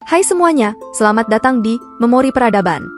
Hai semuanya, selamat datang di Memori Peradaban.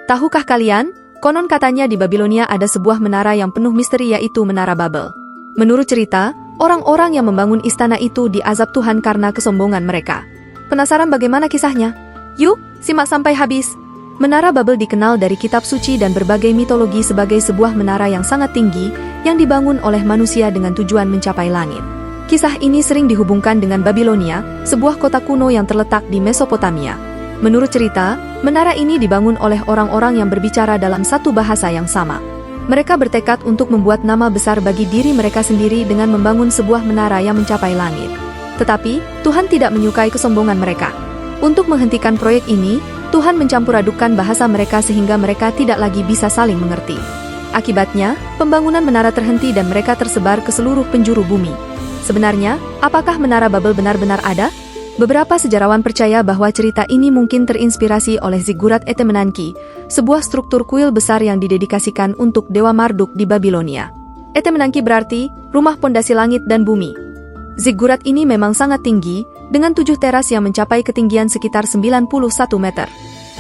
Tahukah kalian, konon katanya di Babilonia ada sebuah menara yang penuh misteri yaitu Menara Babel. Menurut cerita, orang-orang yang membangun istana itu diazab Tuhan karena kesombongan mereka. Penasaran bagaimana kisahnya? Yuk, simak sampai habis. Menara Babel dikenal dari kitab suci dan berbagai mitologi sebagai sebuah menara yang sangat tinggi yang dibangun oleh manusia dengan tujuan mencapai langit. Kisah ini sering dihubungkan dengan Babilonia, sebuah kota kuno yang terletak di Mesopotamia. Menurut cerita, menara ini dibangun oleh orang-orang yang berbicara dalam satu bahasa yang sama. Mereka bertekad untuk membuat nama besar bagi diri mereka sendiri dengan membangun sebuah menara yang mencapai langit. Tetapi, Tuhan tidak menyukai kesombongan mereka. Untuk menghentikan proyek ini, Tuhan mencampur adukkan bahasa mereka sehingga mereka tidak lagi bisa saling mengerti. Akibatnya, pembangunan menara terhenti dan mereka tersebar ke seluruh penjuru bumi. Sebenarnya, apakah Menara Babel benar-benar ada? Beberapa sejarawan percaya bahwa cerita ini mungkin terinspirasi oleh Ziggurat Etemenanki, sebuah struktur kuil besar yang didedikasikan untuk Dewa Marduk di Babilonia. Etemenanki berarti rumah pondasi langit dan bumi. Ziggurat ini memang sangat tinggi, dengan 7 teras yang mencapai ketinggian sekitar 91 meter.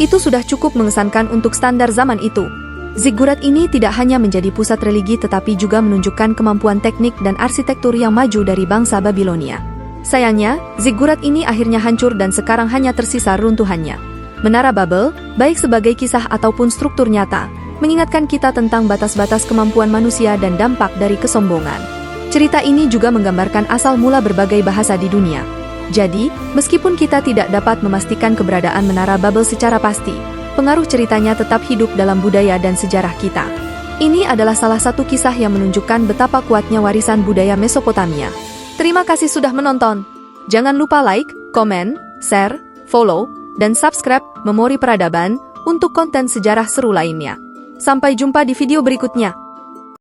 Itu sudah cukup mengesankan untuk standar zaman itu. Ziggurat ini tidak hanya menjadi pusat religi tetapi juga menunjukkan kemampuan teknik dan arsitektur yang maju dari bangsa Babilonia. Sayangnya, Ziggurat ini akhirnya hancur dan sekarang hanya tersisa runtuhannya. Menara Babel, baik sebagai kisah ataupun struktur nyata, mengingatkan kita tentang batas-batas kemampuan manusia dan dampak dari kesombongan. Cerita ini juga menggambarkan asal mula berbagai bahasa di dunia. Jadi, meskipun kita tidak dapat memastikan keberadaan Menara Babel secara pasti, pengaruh ceritanya tetap hidup dalam budaya dan sejarah kita. Ini adalah salah satu kisah yang menunjukkan betapa kuatnya warisan budaya Mesopotamia. Terima kasih sudah menonton. Jangan lupa like, komen, share, follow, dan subscribe Memori Peradaban untuk konten sejarah seru lainnya. Sampai jumpa di video berikutnya.